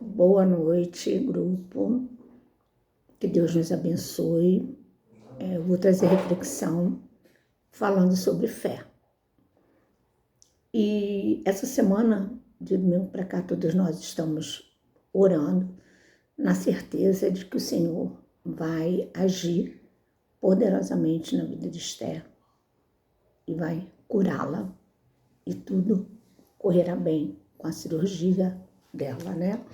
Boa noite, grupo. Que Deus nos abençoe. Eu vou trazer reflexão falando sobre fé. E essa semana, de domingo para cá, todos nós estamos orando na certeza de que o Senhor vai agir poderosamente na vida de Esther e vai curá-la e tudo correrá bem com a cirurgia dela, né?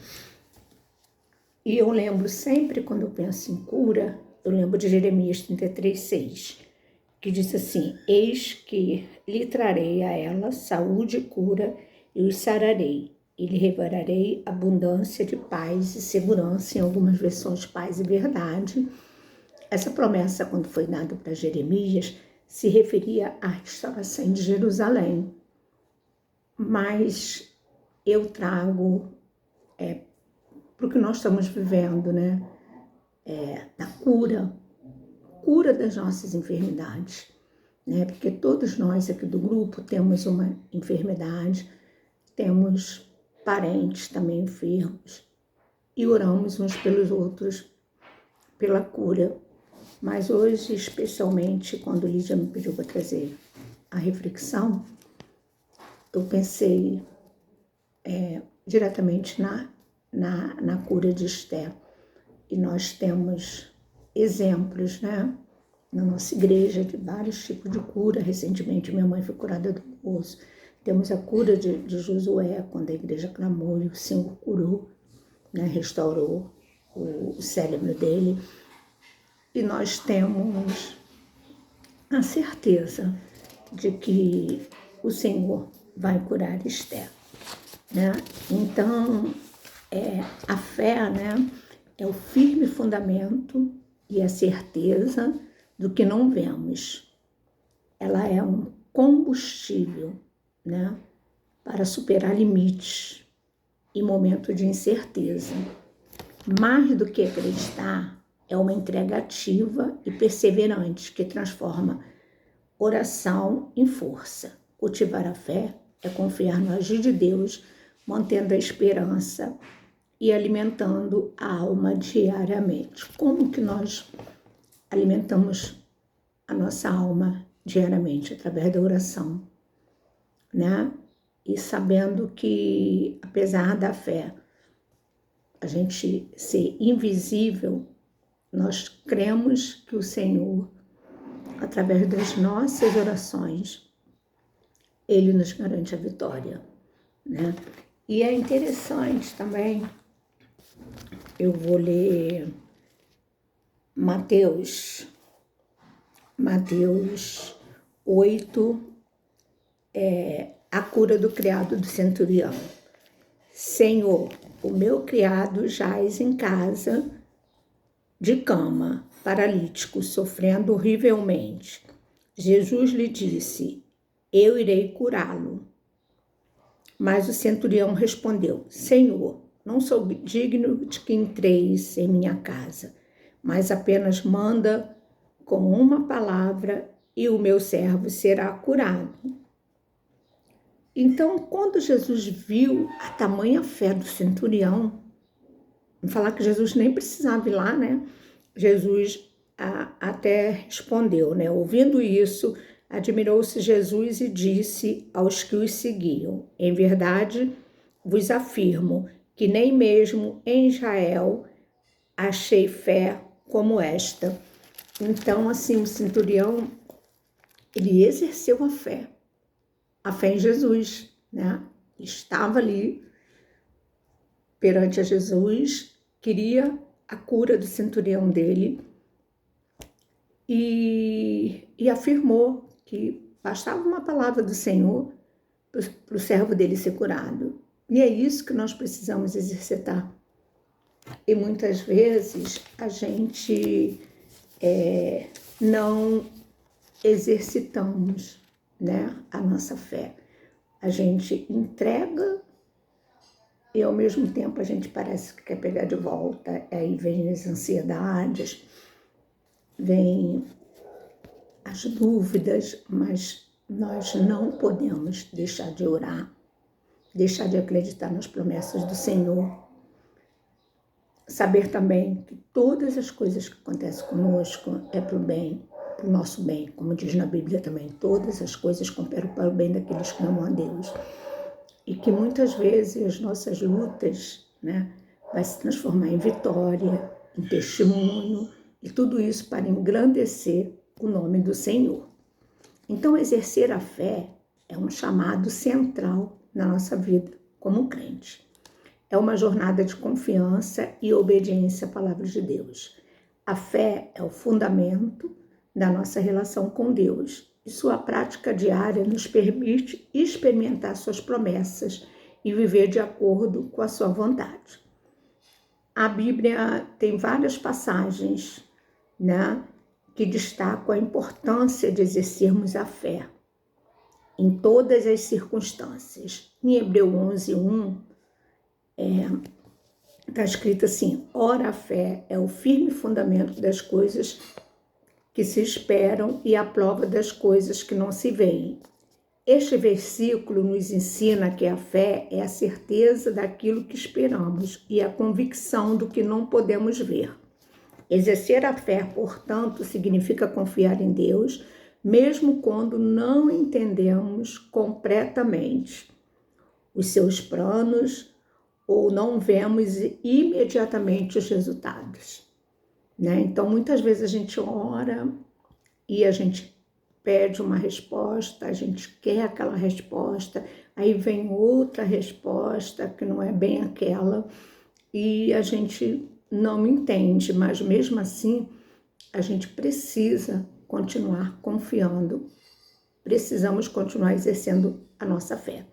E eu lembro sempre, quando eu penso em cura, eu lembro de Jeremias 33:6, que diz assim: eis que lhe trarei a ela saúde e cura, e os sararei, e lhe revelarei abundância de paz e segurança, em algumas versões paz e verdade. Essa promessa, quando foi dada para Jeremias, se referia à restauração de Jerusalém. Mas eu trago para o que nós estamos vivendo, né? Da cura das nossas enfermidades, né? Porque todos nós aqui do grupo temos uma enfermidade, temos parentes também enfermos e oramos uns pelos outros pela cura. Mas hoje, especialmente, quando Lídia me pediu para trazer a reflexão, eu pensei diretamente na cura de Esther. E nós temos exemplos, né, na nossa igreja de vários tipos de cura. Recentemente, minha mãe foi curada do poço. Temos a cura de Josué, quando a igreja clamou e o Senhor curou, né, restaurou o cérebro dele. E nós temos a certeza de que o Senhor vai curar Esther, né? Então, a fé, né, é o firme fundamento e a certeza do que não vemos. Ela é um combustível, né, para superar limites em momento de incerteza. Mais do que acreditar, é uma entrega ativa e perseverante que transforma oração em força. Cultivar a fé é confiar no agir de Deus, mantendo a esperança e alimentando a alma diariamente. Como que nós alimentamos a nossa alma diariamente? Através da oração, né? E sabendo que, apesar da fé, a gente ser invisível, nós cremos que o Senhor, através das nossas orações, Ele nos garante a vitória, né? E é interessante também, eu vou ler Mateus 8, a cura do criado do centurião. Senhor, o meu criado jaz em casa de cama, paralítico, sofrendo horrivelmente. Jesus lhe disse: eu irei curá-lo. Mas o centurião respondeu: Senhor, não sou digno de que entreis em minha casa, mas apenas manda com uma palavra e o meu servo será curado. Então, quando Jesus viu a tamanha fé do centurião, vamos falar que Jesus nem precisava ir lá, né? Jesus até respondeu, né? Ouvindo isso, admirou-se Jesus e disse aos que os seguiam: em verdade, vos afirmo que nem mesmo em Israel achei fé como esta. Então, assim, o centurião, ele exerceu a fé em Jesus, né? Estava ali perante a Jesus, queria a cura do centurião dele e afirmou que bastava uma palavra do Senhor para o servo dele ser curado. E é isso que nós precisamos exercitar. E muitas vezes a gente não exercitamos, né, a nossa fé. A gente entrega e ao mesmo tempo a gente parece que quer pegar de volta. Aí vem as ansiedades, vem as dúvidas, mas nós não podemos deixar de orar, deixar de acreditar nas promessas do Senhor, saber também que todas as coisas que acontecem conosco é para o bem, para o nosso bem, como diz na Bíblia também, todas as coisas cooperam para o bem daqueles que amam a Deus. E que muitas vezes as nossas lutas, né, vai se transformar em vitória, em testemunho, e tudo isso para engrandecer o nome do Senhor. Então, exercer a fé é um chamado central na nossa vida como crente. É uma jornada de confiança e obediência à palavra de Deus. A fé é o fundamento da nossa relação com Deus e sua prática diária nos permite experimentar suas promessas e viver de acordo com a sua vontade. A Bíblia tem várias passagens, né, que destacam a importância de exercermos a fé em todas as circunstâncias. Em Hebreus 11:1, está escrito assim: ora, a fé é o firme fundamento das coisas que se esperam e a prova das coisas que não se veem. Este versículo nos ensina que a fé é a certeza daquilo que esperamos e a convicção do que não podemos ver. Exercer a fé, portanto, significa confiar em Deus, mesmo quando não entendemos completamente os seus planos ou não vemos imediatamente os resultados, né? Então, muitas vezes a gente ora e a gente pede uma resposta, a gente quer aquela resposta, aí vem outra resposta que não é bem aquela e a gente não entende, mas mesmo assim a gente precisa continuar confiando, precisamos continuar exercendo a nossa fé.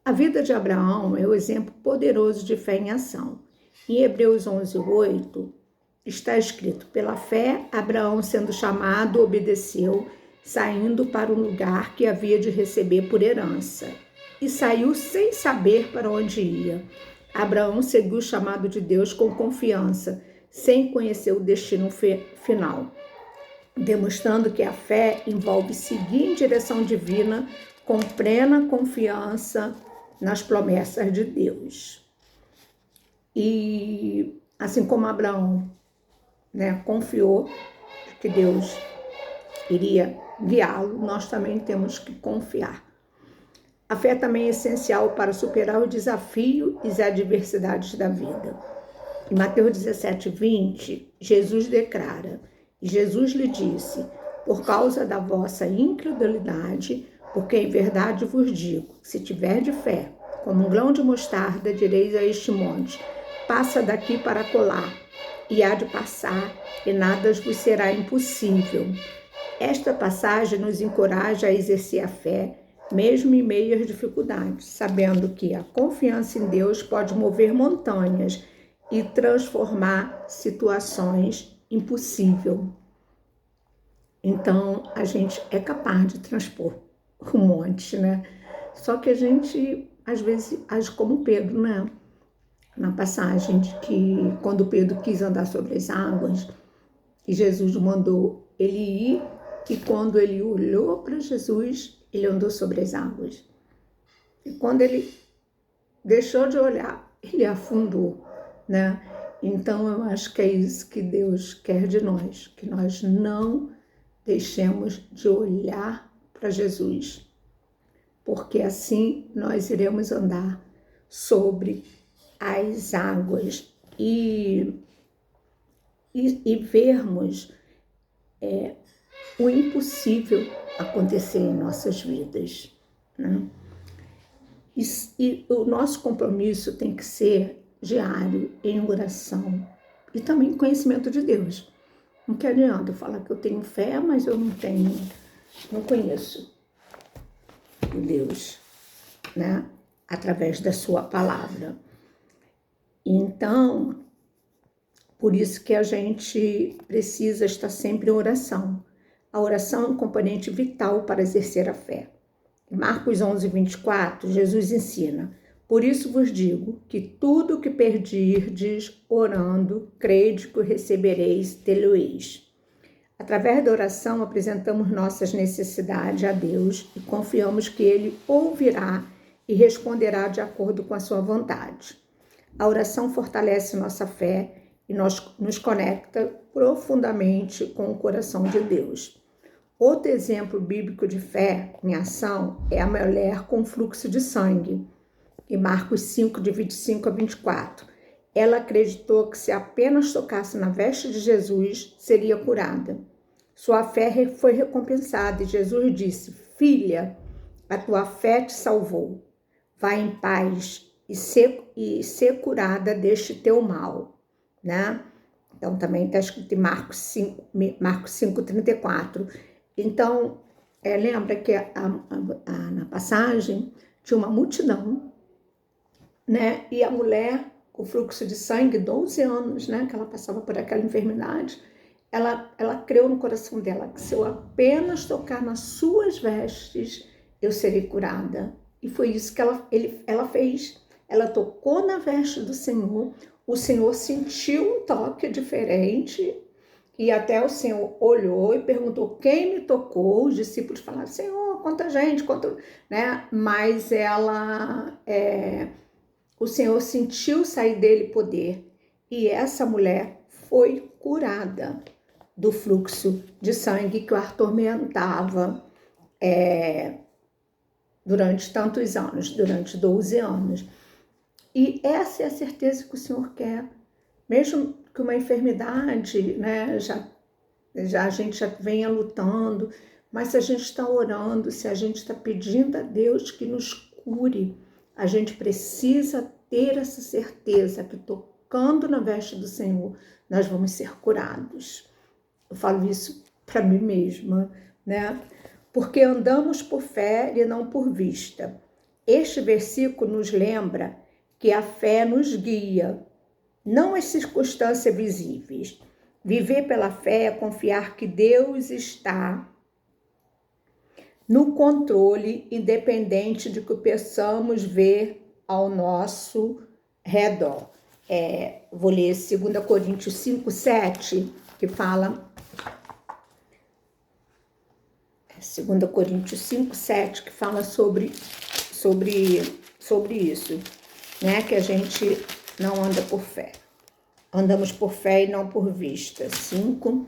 A vida de Abraão é o exemplo poderoso de fé em ação. Em Hebreus 11:8 está escrito: pela fé, Abraão, sendo chamado, obedeceu, saindo para um lugar que havia de receber por herança, e saiu sem saber para onde ia. Abraão seguiu o chamado de Deus com confiança, sem conhecer o destino final, demonstrando que a fé envolve seguir em direção divina com plena confiança nas promessas de Deus. E assim como Abraão, né, confiou que Deus iria guiá-lo, nós também temos que confiar. A fé também é essencial para superar o desafio e as adversidades da vida. Em Mateus 17:20, Jesus declara: Jesus lhe disse, por causa da vossa incredulidade, porque em verdade vos digo, se tiverdes fé, como um grão de mostarda, direis a este monte, passa daqui para acolá, e há de passar, e nada vos será impossível. Esta passagem nos encoraja a exercer a fé, mesmo em meio às dificuldades, sabendo que a confiança em Deus pode mover montanhas e transformar situações impossíveis. Então, a gente é capaz de transpor um monte, né? Só que a gente, às vezes, age como Pedro, né? Na passagem de que, quando Pedro quis andar sobre as águas, e Jesus mandou ele ir, e quando ele olhou para Jesus, ele andou sobre as águas. E quando ele deixou de olhar, ele afundou, né? Então, eu acho que é isso que Deus quer de nós, que nós não deixemos de olhar para Jesus, porque assim nós iremos andar sobre as águas e vermos o impossível acontecer em nossas vidas, né? E o nosso compromisso tem que ser diário, em oração e também em conhecimento de Deus. Não que adianta eu falar que eu tenho fé, mas eu não conheço o Deus, né? Através da sua palavra. Então, por isso que a gente precisa estar sempre em oração. A oração é um componente vital para exercer a fé. Em Marcos 11:24, Jesus ensina: por isso vos digo que tudo o que pedirdes orando, crede que o recebereis, tê-lo-eis. Através da oração, apresentamos nossas necessidades a Deus e confiamos que Ele ouvirá e responderá de acordo com a sua vontade. A oração fortalece nossa fé e nos conecta profundamente com o coração de Deus. Outro exemplo bíblico de fé em ação é a mulher com fluxo de sangue, em Marcos 5, de 25 a 24. Ela acreditou que se apenas tocasse na veste de Jesus, seria curada. Sua fé foi recompensada e Jesus disse: filha, a tua fé te salvou. Vai em paz e ser curada deste teu mal. Né? Então, também está escrito em Marcos 5, 34. Então, lembra que na passagem tinha uma multidão, né? E a mulher com fluxo de sangue, 12 anos, né? Que ela passava por aquela enfermidade, ela creu no coração dela que se eu apenas tocar nas suas vestes, eu serei curada. E foi isso que ela fez. Ela tocou na veste do Senhor, o Senhor sentiu um toque diferente, e até o Senhor olhou e perguntou quem me tocou. Os discípulos falaram: Senhor, quanta gente, né? Mas o Senhor sentiu sair dele poder, e essa mulher foi curada do fluxo de sangue que o atormentava durante tantos anos, durante 12 anos. E essa é a certeza que o Senhor quer. Mesmo que uma enfermidade, né, a gente já venha lutando, mas se a gente está orando, se a gente está pedindo a Deus que nos cure, a gente precisa ter essa certeza que tocando na veste do Senhor, nós vamos ser curados. Eu falo isso para mim mesma, né? Porque andamos por fé e não por vista. Este versículo nos lembra que a fé nos guia, não as circunstâncias visíveis. Viver pela fé é confiar que Deus está no controle, independente de que possamos ver ao nosso redor. Vou ler 2 Coríntios 5, 7, que fala... 2 Coríntios 5, 7, que fala sobre isso, né? Que a gente não anda por fé. Andamos por fé e não por vista. 5,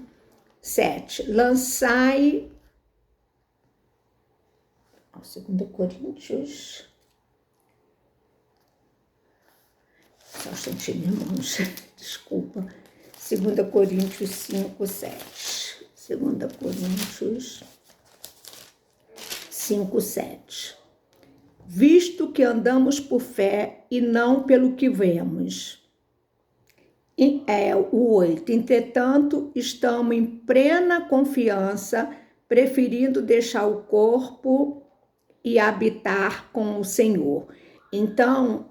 7. Lançai... 2 Coríntios... Só um instantinho, irmãos. Desculpa. 2 Coríntios 5, 7. 2 Coríntios 5, 7. Visto que andamos por fé e não pelo que vemos. O 8. Entretanto, estamos em plena confiança, preferindo deixar o corpo e habitar com o Senhor. Então,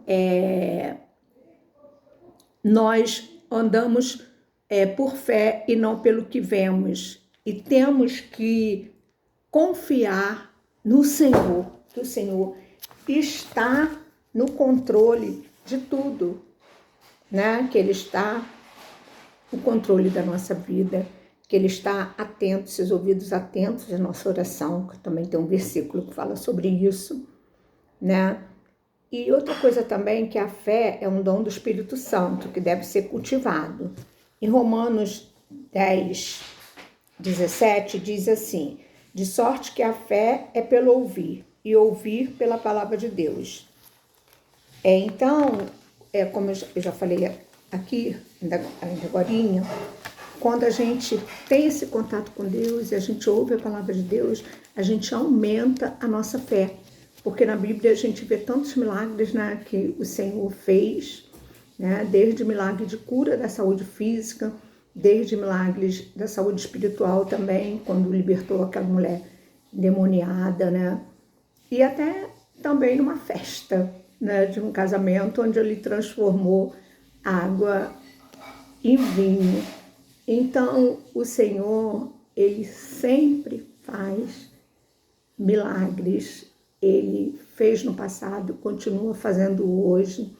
nós andamos por fé e não pelo que vemos. E temos que confiar no Senhor, que o Senhor está no controle de tudo, né? Que Ele está no controle da nossa vida, que Ele está atento, seus ouvidos atentos à nossa oração, que também tem um versículo que fala sobre isso, né? E outra coisa também, que a fé é um dom do Espírito Santo, que deve ser cultivado. Em Romanos 10, 17, diz assim: de sorte que a fé é pelo ouvir, e ouvir pela palavra de Deus. Então, como eu já falei aqui, ainda agorinha, quando a gente tem esse contato com Deus e a gente ouve a palavra de Deus, a gente aumenta a nossa fé. Porque na Bíblia a gente vê tantos milagres, né, que o Senhor fez, né, desde milagre de cura da saúde física, desde milagres da saúde espiritual também, quando libertou aquela mulher endemoniada, né, e até também numa festa, né, de um casamento onde ele transformou água em vinho. Então, o Senhor, Ele sempre faz milagres. Ele fez no passado, continua fazendo hoje.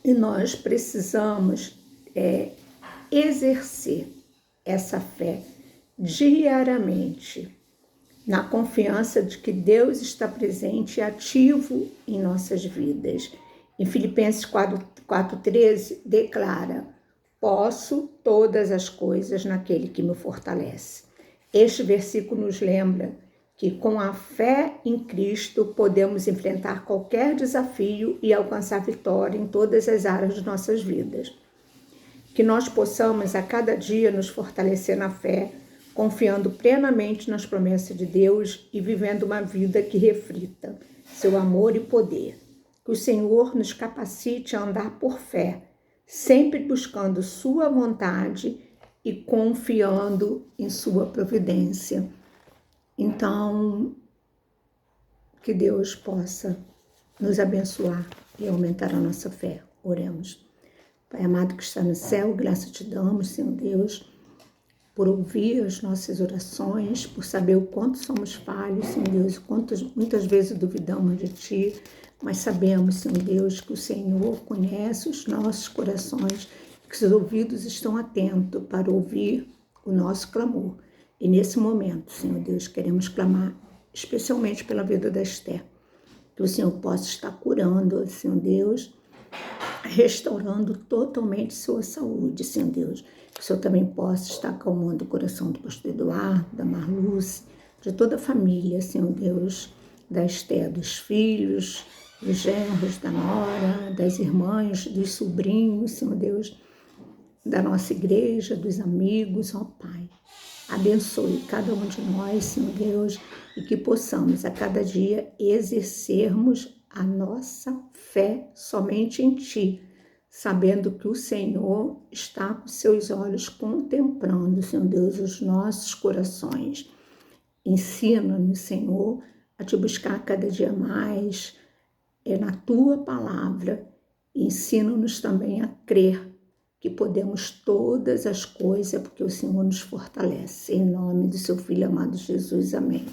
E nós precisamos exercer essa fé diariamente, na confiança de que Deus está presente e ativo em nossas vidas. Em Filipenses 4:13, declara: Posso todas as coisas naquele que me fortalece. Este versículo nos lembra que com a fé em Cristo podemos enfrentar qualquer desafio e alcançar vitória em todas as áreas de nossas vidas. Que nós possamos a cada dia nos fortalecer na fé, confiando plenamente nas promessas de Deus e vivendo uma vida que reflita seu amor e poder. Que o Senhor nos capacite a andar por fé, sempre buscando sua vontade e confiando em sua providência. Então, que Deus possa nos abençoar e aumentar a nossa fé. Oremos. Pai amado que está no céu, graça te damos, Senhor Deus, por ouvir as nossas orações, por saber o quanto somos falhos, Senhor Deus, muitas vezes duvidamos de Ti, mas sabemos, Senhor Deus, que o Senhor conhece os nossos corações, que seus ouvidos estão atentos para ouvir o nosso clamor. E nesse momento, Senhor Deus, queremos clamar especialmente pela vida da Esther, que o Senhor possa estar curando, Senhor Deus, restaurando totalmente sua saúde, Senhor Deus. Que o Senhor também possa estar acalmando o coração do pastor Eduardo, da Marluce, de toda a família, Senhor Deus, da Esther, dos filhos, dos genros, da nora, das irmãs, dos sobrinhos, Senhor Deus, da nossa igreja, dos amigos, ó Pai. Abençoe cada um de nós, Senhor Deus, e que possamos a cada dia exercermos a nossa fé somente em Ti, sabendo que o Senhor está com seus olhos contemplando, Senhor Deus, os nossos corações. Ensina-nos, Senhor, a Te buscar cada dia mais na Tua palavra. Ensina-nos também a crer que podemos todas as coisas porque o Senhor nos fortalece. Em nome do Seu Filho amado Jesus. Amém.